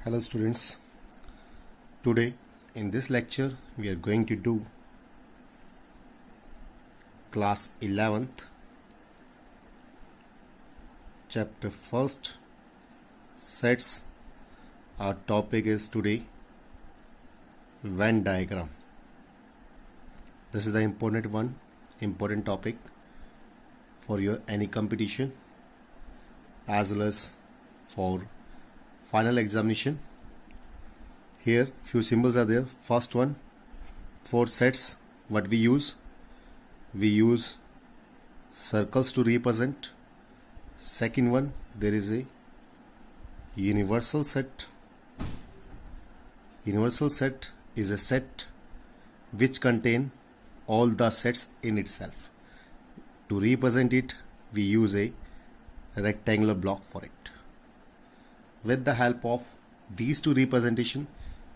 Hello students, today in this lecture we are going to do class 11th chapter 1st sets. Our topic is today Venn diagram. This is the important topic for your any competition as well as for final examination. Here few symbols are there. First one, 4 sets. What we use circles to represent. Second one, there is a universal set. Universal set is a set which contain all the sets in itself. To represent it, we use a rectangular block for it. With the help of these two representation,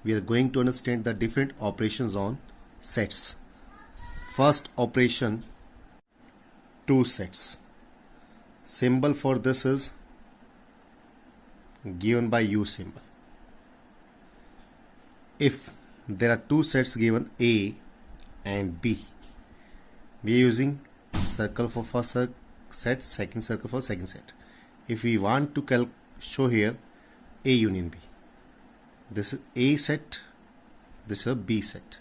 we are going to understand the different operations on sets. First operation, 2 sets. Symbol for this is given by U symbol. If there are 2 sets given A and B, we are using circle for first set, second circle for second set. If we want to show here A union B, this is A set, this is a B set.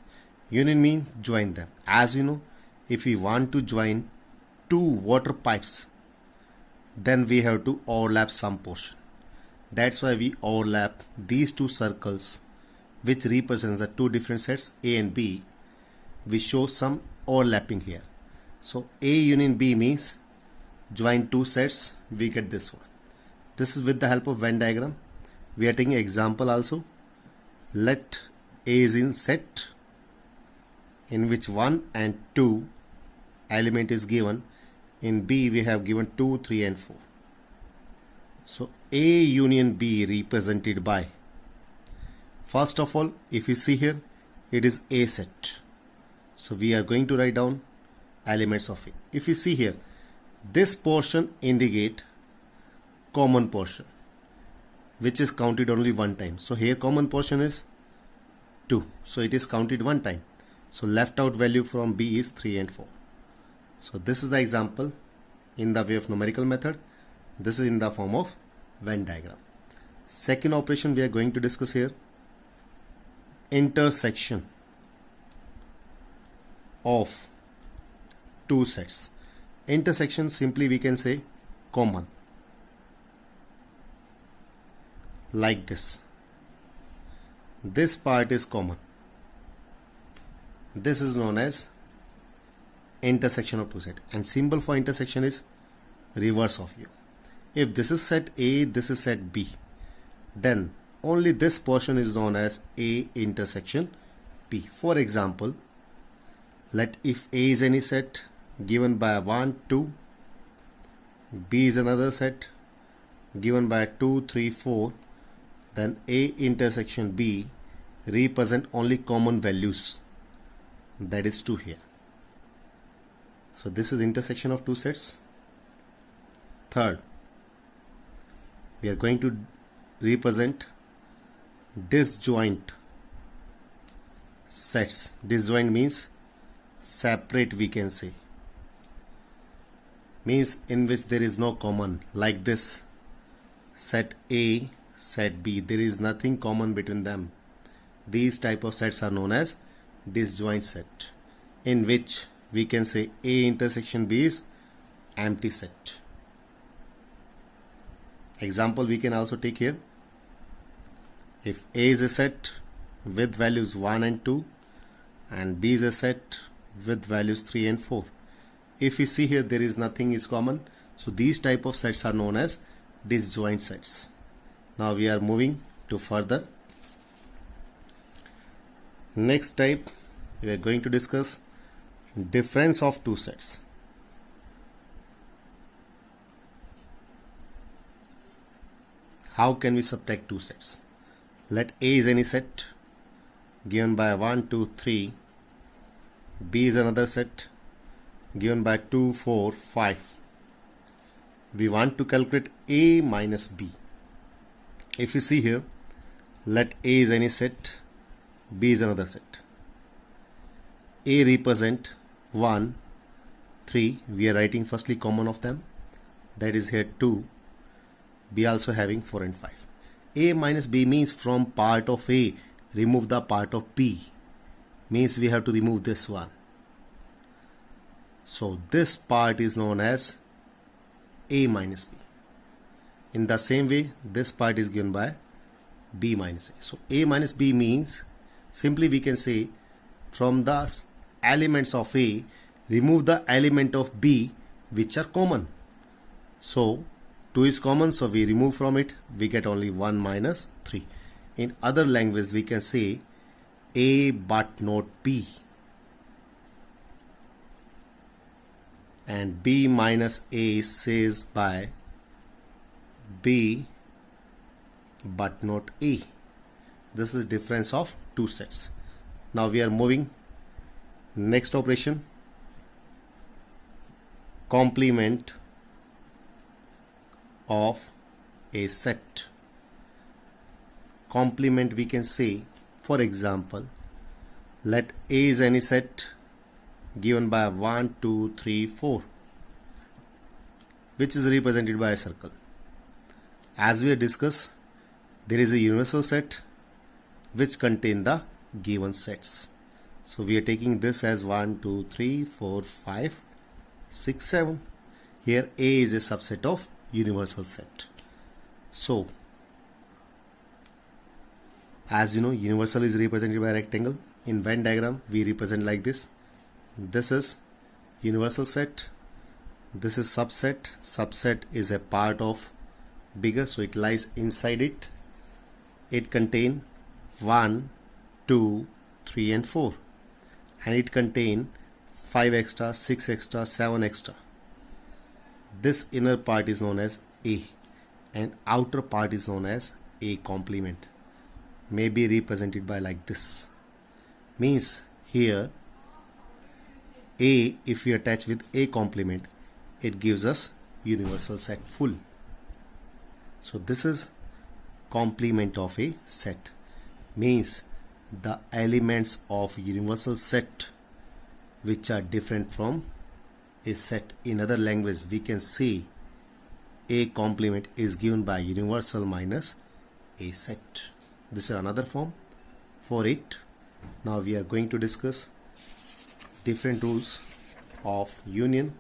Union means join them. As you know, if we want to join 2 water pipes, then we have to overlap some portion. That's why we overlap these 2 circles which represents the 2 different sets A and B. We show some overlapping here. So A union B means join 2 sets, we get this one. This is with the help of Venn diagram. We are taking example also. Let A is in set in which 1 and 2 element is given. In B we have given 2, 3 and 4. So A union B represented by, first of all, if you see here, it is A set. So we are going to write down elements of it. If you see here, this portion indicate common portion which is counted only one time. So here common portion is 2. So it is counted one time. So left out value from B is 3 and 4. So this is the example in the way of numerical method. This is in the form of Venn diagram. Second operation we are going to discuss here, intersection of 2 sets. Intersection, simply we can say common, like this. This part is common. This is known as intersection of 2 sets, and symbol for intersection is reverse of U. If this is set A, this is set B, then only this portion is known as A intersection B. For example, let if A is any set given by 1, 2, B is another set given by 2, 3, 4, then A intersection B represent only common values, that is 2 here. So this is intersection of 2 sets. Third, we are going to represent disjoint sets. Disjoint means separate, we can say, means in which there is no common, like this set A, set B, there is nothing common between them. These type of sets are known as disjoint set, in which we can say A intersection B is empty set. Example we can also take here. If A is a set with values 1 and 2 and B is a set with values 3 and 4. If you see here, there is nothing is common. So these type of sets are known as disjoint sets. Now we are moving to further. Next type, we are going to discuss difference of 2 sets. How can we subtract 2 sets? Let A is any set given by 1, 2, 3. B is another set given by 2, 4, 5. We want to calculate A minus B. If you see here, Let A is any set, B is another set. A represent 1, 3. We are writing firstly common of them. That is here 2. B also having 4 and 5. A minus B means from part of A, remove the part of B. Means we have to remove this one. So this part is known as A minus B. In the same way, this part is given by B minus A. So A minus B means simply we can say from the elements of A, remove the element of B which are common. So 2 is common, so we remove from it, we get only 1 minus 3. In other language we can say A but not B, and B minus A says by B but not A. This is difference of two sets. Now we are moving next operation, complement of a set. Complement we can say, for example, let A is any set given by 1, 2, 3, 4, which is represented by a circle. As we have discussed, there is a universal set which contain the given sets. So we are taking this as 1, 2, 3, 4, 5, 6, 7. Here A is a subset of universal set. So as you know, universal is represented by a rectangle. In Venn diagram we represent like this. This is universal set, this is subset. Subset is a part of bigger, so it lies inside it. It contain 1, 2, 3 and 4, and it contain 5 extra, 6 extra, 7 extra. This inner part is known as A, and outer part is known as A complement. May be represented by like this. Means here A, if we attach with A complement, it gives us universal set full. So this is complement of a set. Means the elements of universal set which are different from a set. In other language we can say A complement is given by universal minus a set. This is another form for it. Now we are going to discuss different rules of union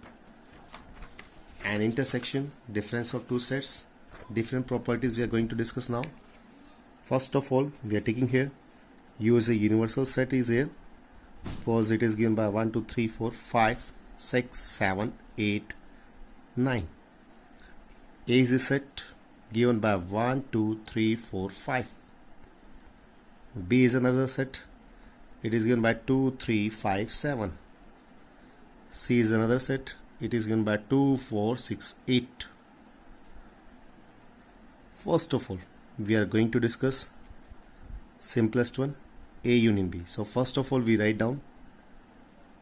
and intersection, difference of two sets, different properties we are going to discuss now. First of all, we are taking here, use a universal set is here. Suppose it is given by 1, 2, 3, 4, 5, 6, 7, 8, 9. A is a set given by 1, 2, 3, 4, 5. B is another set. It is given by 2, 3, 5, 7. C is another set. It is given by 2, 4, 6, 8. First of all, we are going to discuss simplest one, A union B. So first of all, we write down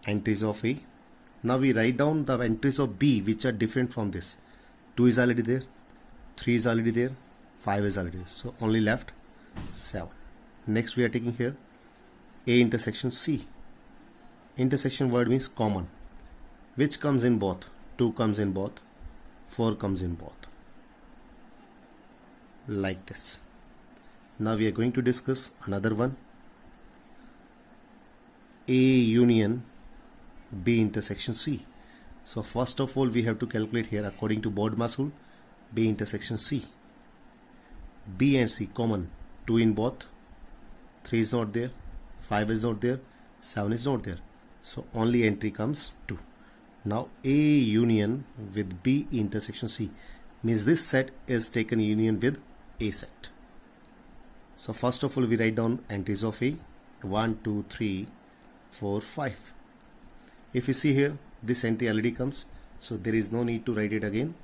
entries of A. Now we write down the entries of B which are different from this. 2 is already there, 3 is already there, 5 is already there. So only left 7. Next we are taking here A intersection C. Intersection word means common. Which comes in both? 2 comes in both, 4 comes in both. Like this. Now we are going to discuss another one. A union B intersection C. So first of all we have to calculate here according to BODMAS rule, B intersection C. B and C common, 2 in both, 3 is not there, 5 is not there, 7 is not there. So only entry comes 2. Now A union with B intersection C means this set is taken union with A set. So first of all we write down entries of A, 1, 2, 3, 4, 5. If you see here, this entry already comes, so there is no need to write it again.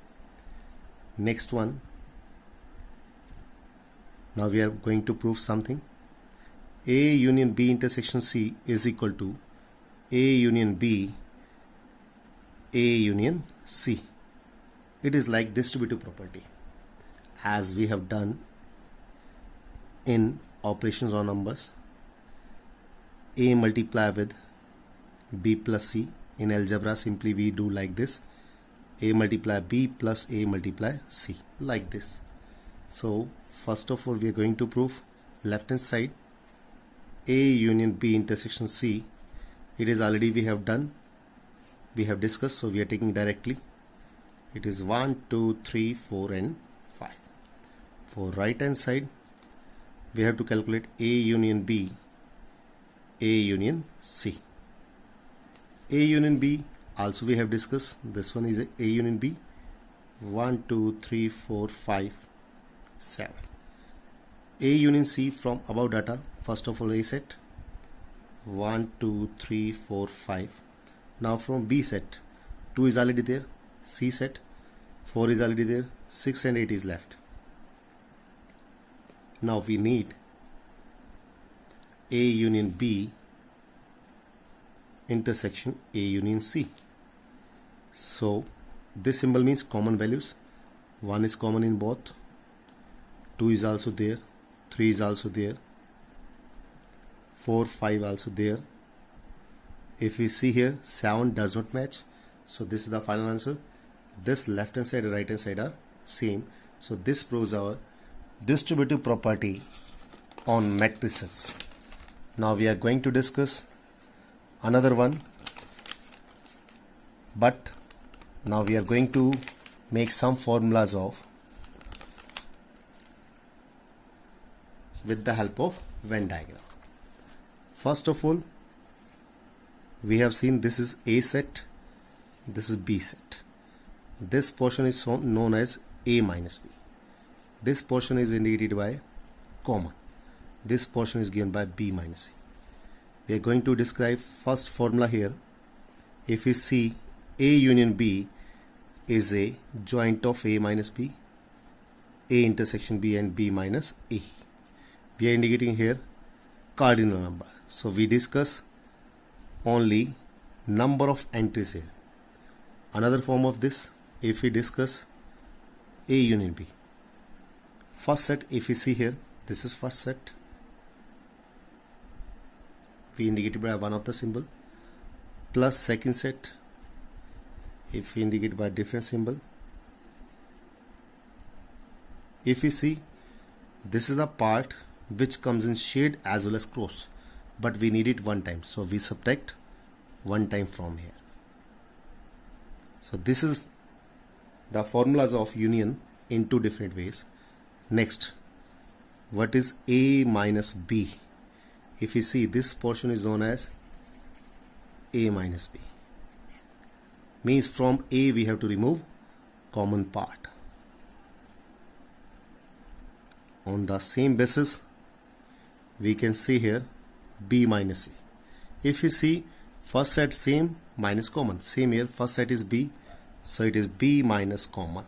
Next one, now we are going to prove something. A union B intersection C is equal to A union B A union C. It is like distributive property as we have done in operations on numbers. A multiply with B plus C. In algebra, simply we do like this. A multiply B plus A multiply C, like this. So first of all, we are going to prove left hand side A union B intersection C. It is already we have done, we have discussed, so we are taking directly. It is 1, 2, 3, 4 and 5. For right hand side, we have to calculate A union B, A union C. A union B also we have discussed. This one is A union B. 1, 2, 3, 4, 5, 7. A union C from above data. First of all, A set 1, 2, 3, 4, 5. Now from B set, 2 is already there. C set 4 is already there. 6 and 8 is left. Now we need A union B intersection A union C. So this symbol means common values. 1 is common in both. 2 is also there. 3 is also there. 4, 5 also there. If we see here, 7 does not match. So this is the final answer. This left hand side and right hand side are same. So this proves our distributive property on matrices. Now we are going to discuss another one, but now we are going to make some formulas with the help of Venn diagram. First of all, we have seen this is A set, this is B set. This portion is known as A minus B. This portion is indicated by comma. This portion is given by B minus A. We are going to describe first formula here. If we see A union B is a joint of A minus B, A intersection B and B minus A. We are indicating here cardinal number. So we discuss only number of entries here. Another form of this, if we discuss A union B. First set, if we see here, this is first set. We indicate by one of the symbol, plus second set if we indicate by different symbol. If we see, this is the part which comes in shade as well as cross, but we need it one time, so we subtract one time from here. So this is the formulas of union in two different ways. Next, what is A minus B? If you see, this portion is known as A minus B. Means from A we have to remove common part. On the same basis, we can see here B minus A. If you see, first set same minus common. Same here, first set is B, so it is B minus common.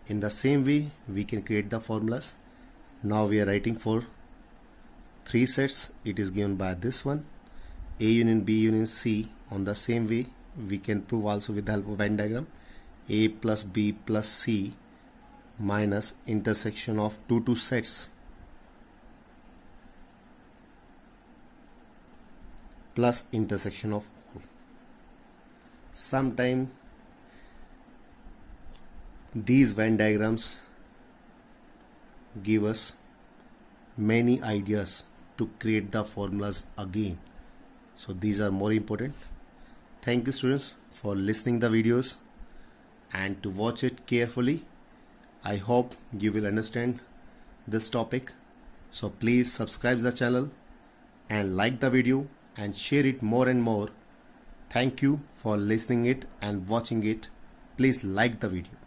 In the same way, we can create the formulas. Now we are writing for 3 sets. It is given by this one, A union B union C. On the same way, we can prove also with the help of Venn diagram. A plus B plus C minus intersection of two sets plus intersection of all. Sometime these Venn diagrams give us many ideas to create the formulas again. So these are more important. Thank you students for listening the videos and to watch it carefully. I hope you will understand this topic. So please subscribe the channel and like the video and share it more and more. Thank you for listening it and watching it. Please like the video.